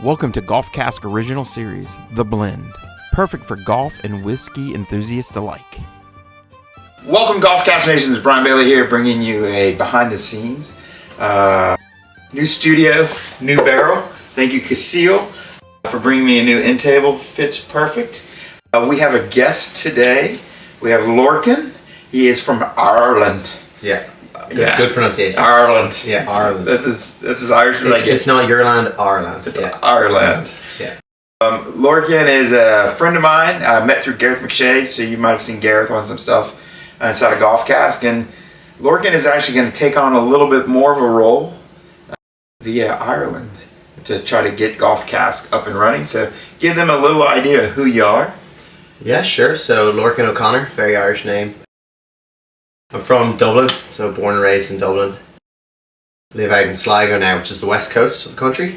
Welcome to GolfCask Original Series, The Blend. Perfect for golf and whiskey enthusiasts alike. Welcome Golf Castinations, Brian Bailie here, bringing you a behind the scenes. New studio, new barrel. Thank you Casille for bringing me a new end table. Fits perfect. We have a guest today. We have Lorcan. He is from Ireland. Yeah. Good pronunciation. Ireland. Yeah, Ireland. That's as Irish as I get. It's not your land, Ireland. It's Ireland. Yeah. Lorcan is a friend of mine. I met through Gareth McShay, so you might have seen Gareth on some stuff inside of GolfCask. And Lorcan is actually going to take on a little bit more of a role via Ireland to try to get GolfCask up and running. So give them a little idea of who you are. Yeah, sure. So Lorcan O'Connor, very Irish name. I'm from Dublin, so born and raised in Dublin. Live out in Sligo now, which is the west coast of the country.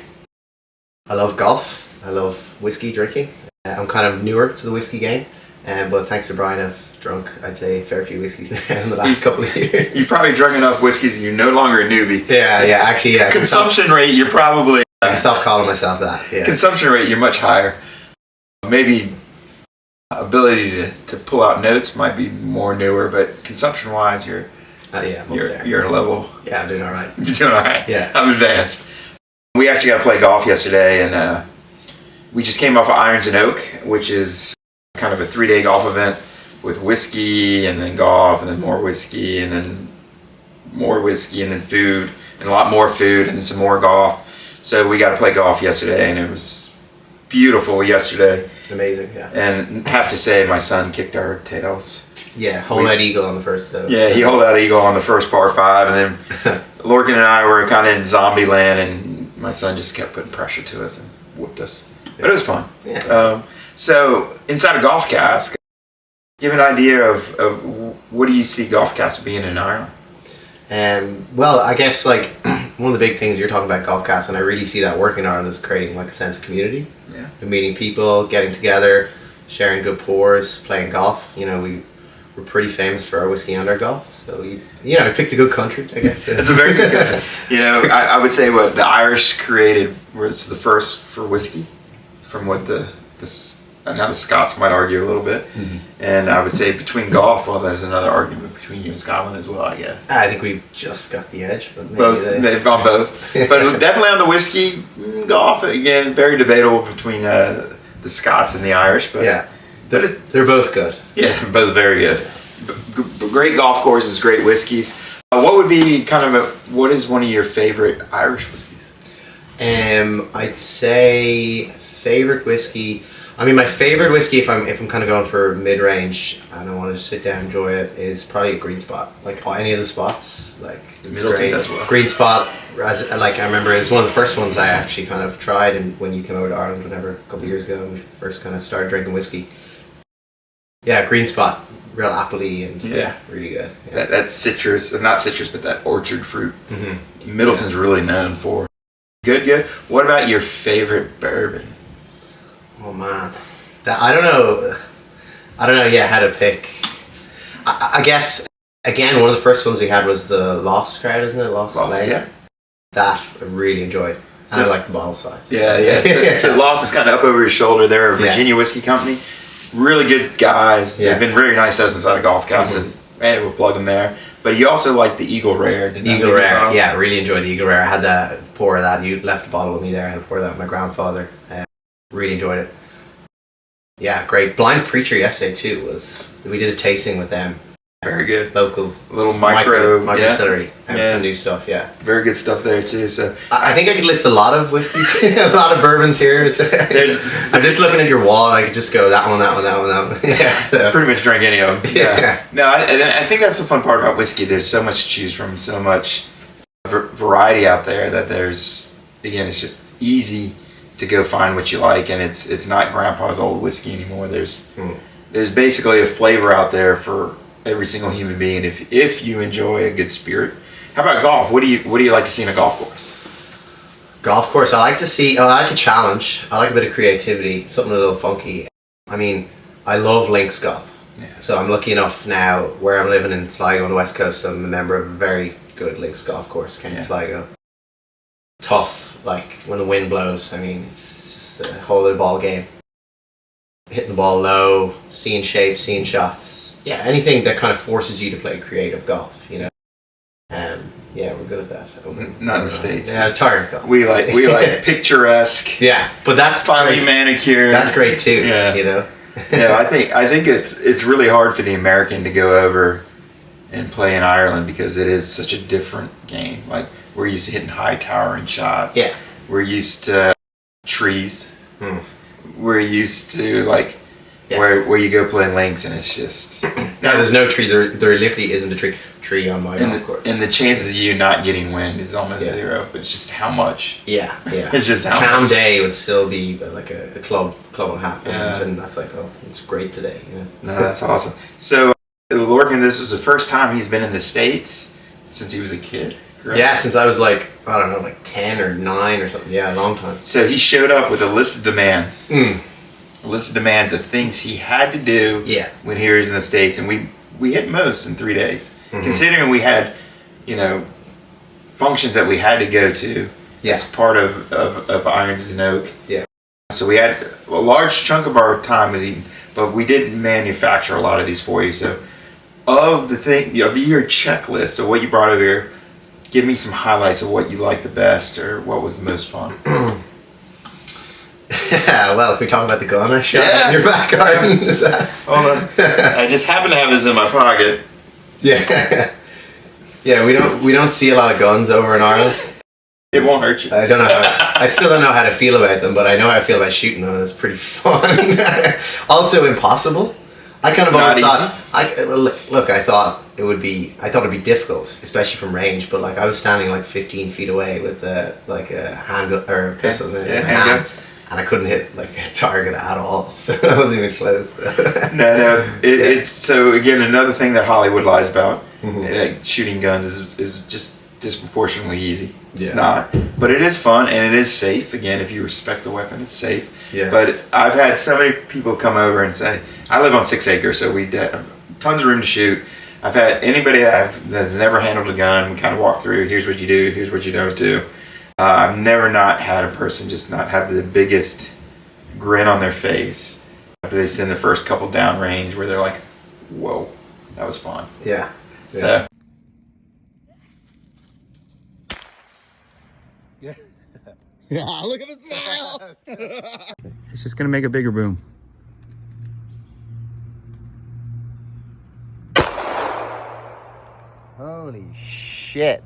I love golf. I love whiskey drinking. I'm kind of newer to the whiskey game, but thanks to Brian, I've drunk, I'd say, a fair few whiskeys now in the last couple of years. You've probably drunk enough whiskeys and you're no longer a newbie. Yeah, actually, yeah. Consumption rate, you're probably... I can stop calling myself that, yeah. Consumption rate, you're much higher. Maybe ability to pull out notes might be more newer, but consumption wise you're you're a level. Yeah, I'm doing all right. You're doing all right. Yeah, I'm advanced. We actually got to play golf yesterday, and we just came off of Irons and Oak, which is kind of a 3-day golf event with whiskey and then golf and then more whiskey and then more whiskey and then food and a lot more food and then some more golf. So we got to play golf yesterday, and it was beautiful yesterday. Amazing, yeah. And have to say, my son kicked our tails. Yeah, hold out eagle on the first though. Yeah, he hold out eagle on the first par 5, and then Lorcan and I were kind of in zombie land, and my son just kept putting pressure to us and whooped us. But it was fun. Yeah. So inside of GolfCask, give an idea of what do you see GolfCask being in Ireland? Well, I guess like one of the big things you're talking about GolfCask, and I really see that working in Ireland, is creating like a sense of community. Yeah. Meeting people, getting together, sharing good pours, playing golf. You know, we're pretty famous for our whiskey and our golf. So we picked a good country, I guess. It's a very good country. You know, I would say what the Irish created was the first for whiskey, from what now the Scots might argue a little bit. Mm-hmm. And I would say between golf, well, there's another argument between you and Scotland as well, I guess. I think we just got the edge. But maybe maybe on both. But definitely on the whiskey, golf, again, very debatable between the Scots and the Irish. But yeah, they're both good. Yeah, both very good. Great golf courses, great whiskeys. What would be what is one of your favorite Irish whiskeys? I'd say favorite whiskey. I mean, my favorite whiskey, if I'm kind of going for mid-range and I want to just sit down and enjoy it, is probably a Green Spot. Like any of the spots, like it's Middleton great. as well. Green Spot, I remember it was one of the first ones I actually kind of tried, and when you came over to Ireland, a couple of years ago, when we first kind of started drinking whiskey. Yeah, Green Spot, real appley and really good. Yeah. That citrus, not citrus, but that orchard fruit. Mm-hmm. Middleton's really known for. Good. What about your favorite bourbon? Oh man, I don't know. Yeah, how to pick. I guess again, one of the first ones we had was the Lost crowd, isn't it? Lost, yeah. That I really enjoyed. And I like the bottle size. Yeah. So Lost is kind of up over your shoulder. They're a Virginia whiskey company. Really good guys. Yeah. They've been very nice to us inside of GolfCask. Mm-hmm. So, we'll plug them there. But you also like the Eagle Rare, didn't you? Eagle Rare, yeah, I really enjoyed the Eagle Rare. I had that pour of that. You left a bottle with me there. I had a pour of that with my grandfather. Really enjoyed it. Yeah, great. Blind Preacher yesterday too we did a tasting with them. Very good. Local little micro distillery. Some new stuff, yeah. Very good stuff there too. So I think I could list a lot of whiskeys, a lot of bourbons here. I'm just looking at your wall, and I could just go that one. Yeah, so. Pretty much drink any of them. Yeah. No, I think that's the fun part about whiskey. There's so much to choose from, so much variety out there that it's just easy to go find what you like, and it's not grandpa's old whiskey anymore. There's basically a flavor out there for every single human being if you enjoy a good spirit. How about golf? What do you like to see in a golf course? Golf course, I like a challenge. I like a bit of creativity, something a little funky. I mean, I love links golf. Yeah. So I'm lucky enough now, where I'm living in Sligo on the west coast, I'm a member of a very good links golf course, County Sligo. Tough. like when the wind blows. I mean, it's just a whole other ball game. Hitting the ball low, seeing shapes, seeing shots. Yeah, anything that kind of forces you to play creative golf, you know. Yeah, we're good at that. Not in the States. Yeah, target golf. We like picturesque. Yeah, but that's finely manicured. That's great too. Yeah. You know. Yeah, I think it's really hard for the American to go over and play in Ireland because it is such a different game. Like, we're used to hitting high towering shots. Yeah. We're used to trees. We're used to like where you go play links and it's just there's no tree. There literally isn't a tree on my golf course. And the chances of you not getting wind is almost zero. But it's just how much. Yeah. It's just how calm much. day would still be like a club and a half, and that's like, oh, it's great today. You know? No, that's awesome. So Lorcan, this was the first time he's been in the States since he was a kid. Correct? Yeah, since I was like, I don't know, like 10 or 9 or something. Yeah, a long time. So he showed up with a list of demands. A list of demands of things he had to do when he was in the States. And we hit most in 3 days. Considering we had, functions that we had to go to as part of Irons and Oak. Yeah. So we had a large chunk of our time was eaten, but we did manufacture a lot of these for you. So of your checklist of what you brought over here, give me some highlights of what you liked the best or what was the most fun. Well, if we talk about the gun I shot in your back garden, is that? Hold on. I just happen to have this in my pocket. Yeah. Yeah, we don't see a lot of guns over in Ireland. It won't hurt you. I don't know. I still don't know how to feel about them, but I know how I feel about shooting them. It's pretty fun. Also impossible. I kind of always thought. Look, I thought it'd be difficult, especially from range. But like I was standing like 15 feet away with a handgun or a pistol in my hand, and I couldn't hit like a target at all. So I wasn't even close. No. It's so again another thing that Hollywood lies about. Like shooting guns is just disproportionately easy. It's not, but it is fun and it is safe. Again, if you respect the weapon, it's safe. Yeah. But I've had so many people come over and say, I live on 6 acres, so we have tons of room to shoot. I've had anybody that's never handled a gun. We kind of walk through. Here's what you do. Here's what you don't do. I've never not had a person just not have the biggest grin on their face after they send the first couple down range, where they're like, "Whoa, that was fun." Yeah. So. Yeah, look at the smile. It's just gonna make a bigger boom. Holy shit.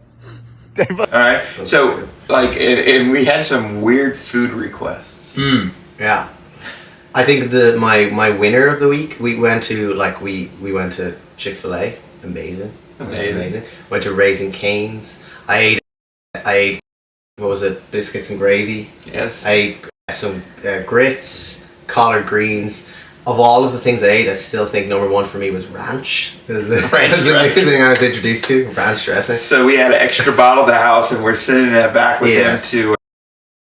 All right. So, and we had some weird food requests. Yeah. I think my winner of the week, we went to Chick-fil-A. Amazing. Went to Raising Cane's. I ate what was it? Biscuits and gravy. Yes. I ate some grits, collard greens. Of all of the things I ate, I still think number one for me was ranch. That's the thing I was introduced to, ranch dressing. So we had an extra bottle at the house, and we're sending that back with him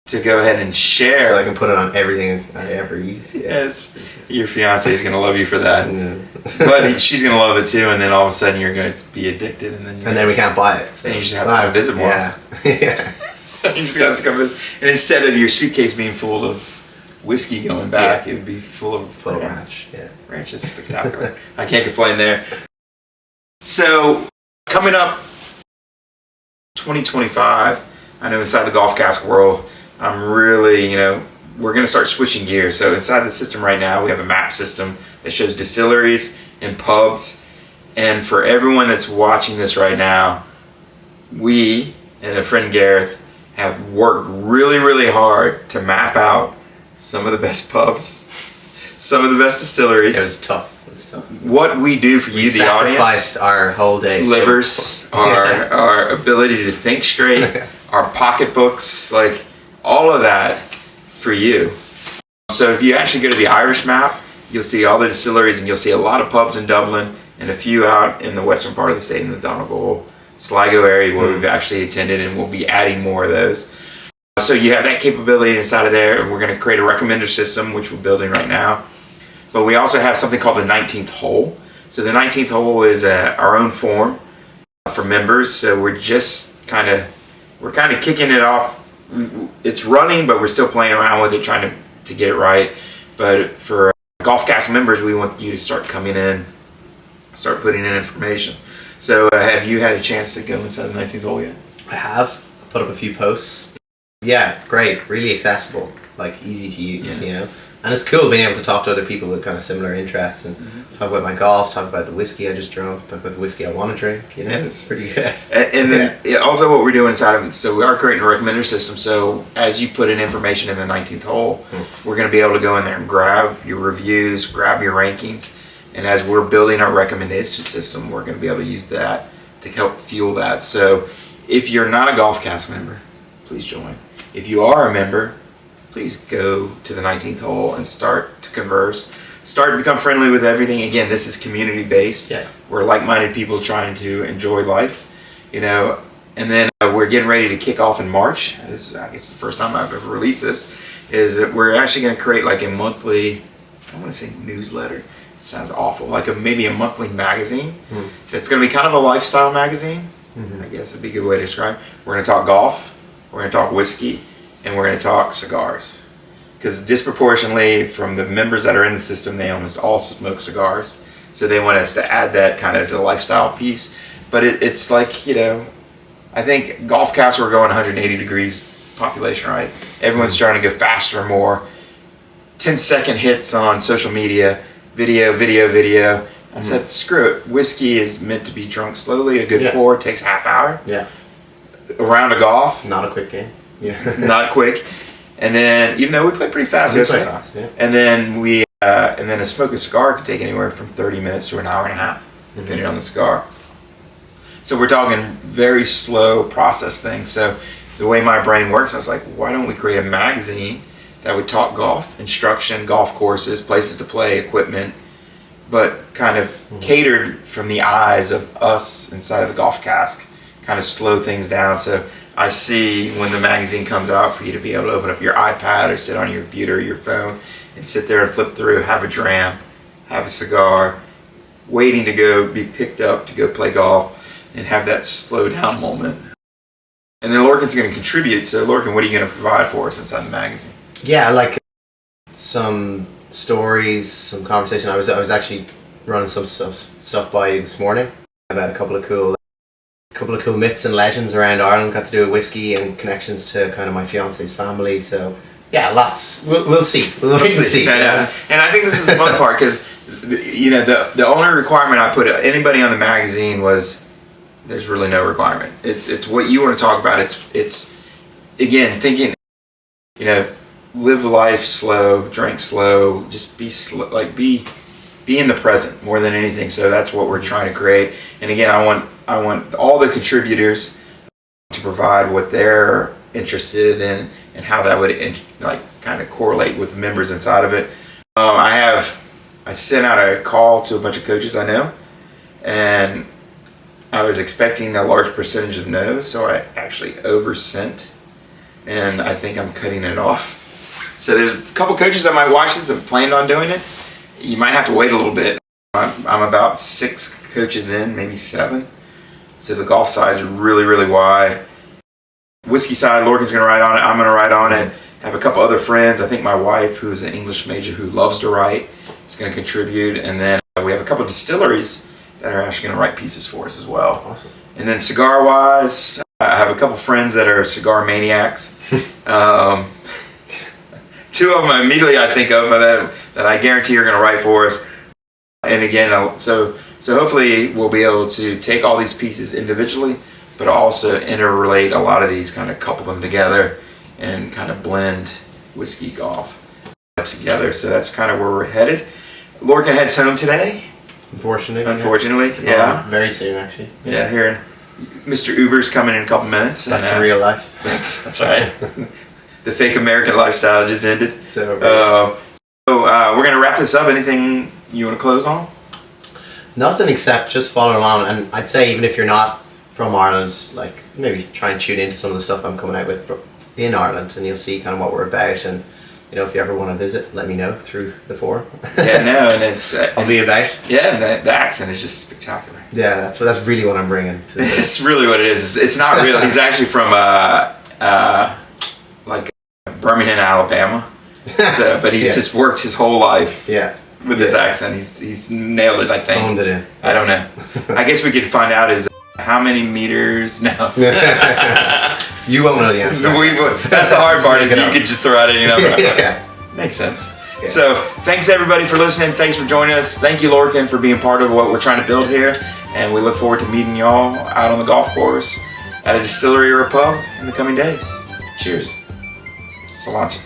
to go ahead and share. So I can put it on everything I ever use. Yeah. Yes. Your fiance is going to love you for that. Yeah. But she's going to love it too, and then all of a sudden you're going to be addicted. And then we can't buy it. So. Then you just have to come visit more. Yeah. You just have to come visit. And instead of your suitcase being full of whiskey going back, it would be full of ranch. Yeah. Ranch is spectacular. I can't complain there. So, coming up 2025, I know inside the GolfCask world, I'm really, we're going to start switching gears. So inside the system right now, we have a map system that shows distilleries and pubs. And for everyone that's watching this right now, we and a friend Gareth have worked really, really hard to map out some of the best pubs, some of the best distilleries. It was tough. What we do for you, the audience. Sacrificed our whole day. Livers, our ability to think straight, our pocketbooks, like all of that for you. So if you actually go to the Irish map, you'll see all the distilleries and you'll see a lot of pubs in Dublin and a few out in the western part of the state in the Donegal, Sligo area where we've actually attended, and we'll be adding more of those. So you have that capability inside of there, and we're going to create a recommender system, which we're building right now. But we also have something called the 19th hole. So the 19th hole is our own form for members. So we're kind of kicking it off it's running, but we're still playing around with it, trying to get it right. But for GolfCask members, we want you to start coming in, start putting in information. So have you had a chance to go inside the 19th hole yet? I have put up a few posts. Yeah, great, really accessible, like easy to use, you know. And it's cool being able to talk to other people with kind of similar interests and talk about my golf, talk about the whiskey I just drank, talk about the whiskey I want to drink. You know, it's pretty good. And then also what we're doing inside of it, so we are creating a recommender system. So as you put in information in the 19th hole, we're going to be able to go in there and grab your reviews, grab your rankings. And as we're building our recommendation system, we're going to be able to use that to help fuel that. So if you're not a GolfCask member, please join. If you are a member, please go to the 19th hole and start to converse. Start to become friendly with everything. Again, this is community based. Yeah. We're like-minded people trying to enjoy life, you know. And then we're getting ready to kick off in March. This is, I guess, the first time I've ever released this. Is that we're actually going to create like a monthly, I want to say newsletter. It sounds awful. Like maybe a monthly magazine. That's going to be kind of a lifestyle magazine. I guess would be a good way to describe it. We're going to talk golf. We're going to talk whiskey. And we're going to talk cigars. Because disproportionately from the members that are in the system, they almost all smoke cigars. So they want us to add that kind of as a lifestyle piece. But it's like, you know, I think GolfCask, we're going 180 degrees population, right? Everyone's trying to go faster, more 10-second hits on social media, video. I said, screw it. Whiskey is meant to be drunk slowly. A good pour takes half hour. Yeah. A round of golf. Not a quick game. Yeah. Not quick. And then, even though we play pretty fast, and then and then a smoke a cigar can take anywhere from 30 minutes to an hour and a half, depending on the cigar. So we're talking very slow process things. So the way my brain works, I was like, why don't we create a magazine that would talk golf, instruction, golf courses, places to play, equipment, but kind of catered from the eyes of us inside of the GolfCask, kind of slow things down. So I see when the magazine comes out for you to be able to open up your iPad or sit on your computer or your phone and sit there and flip through, have a dram, have a cigar, waiting to go be picked up to go play golf and have that slow down moment. And then Lorcan's going to contribute. So Lorcan, what are you going to provide for us inside the magazine? Yeah, like some stories, some conversation. I was actually running some stuff by you this morning about a couple of cool myths and legends around Ireland. Got to do with whiskey and connections to kind of my fiance's family. So yeah, lots. We'll see. We'll see. And I think this is the fun part because you know the only requirement I put anybody on the magazine was there's really no requirement. It's what you want to talk about. It's again thinking, you know, live life slow, drink slow, just be slow, like be in the present more than anything. So that's what we're trying to create. And again, I want all the contributors to provide what they're interested in and how that would like kind of correlate with the members inside of it. I sent out a call to a bunch of coaches I know, and I was expecting a large percentage of no's, so I actually oversent, and I think I'm cutting it off. So there's a couple coaches that might watch this and planned on doing it. You might have to wait a little bit. I'm about 6 coaches in, maybe 7. So the golf side is really, really wide. Whiskey side, Lorcan's going to write on it. I'm going to write on it. I have a couple other friends. I think my wife, who's an English major who loves to write, is going to contribute. And then we have a couple distilleries that are actually going to write pieces for us as well. Awesome. And then cigar-wise, I have a couple friends that are cigar maniacs. 2 of them immediately I think of that I guarantee are going to write for us. And again, so hopefully we'll be able to take all these pieces individually, but also interrelate a lot of these, kind of couple them together and kind of blend whiskey golf together. So that's kind of where we're headed. Lorcan heads home today. Unfortunately, yeah. Very soon, actually. Yeah, here. Mr. Uber's coming in a couple minutes. Back to real life. That's right. The fake American lifestyle just ended. So we're going to wrap this up. Anything you want to close on? Nothing except just follow along. And I'd say even if you're not from Ireland, like maybe try and tune into some of the stuff I'm coming out with in Ireland, and you'll see kind of what we're about. And you know, if you ever want to visit, let me know through the forum. Yeah, no, and it's I'll be about. Yeah, and the accent is just spectacular. Yeah, that's really what I'm bringing. It's really what it is. It's not real. He's actually from like Birmingham, Alabama. So, but he's just worked his whole life with his accent. He's nailed it, I think. Honed it in. I don't know. I guess we could find out is how many meters. No. You won't know the answer. That's the hard part, is you could just throw out any number. Yeah. Makes sense. Yeah. So thanks everybody for listening. Thanks for joining us. Thank you, Lorcan, for being part of what we're trying to build here. And we look forward to meeting y'all out on the golf course at a distillery or a pub in the coming days. Cheers. Cilantro.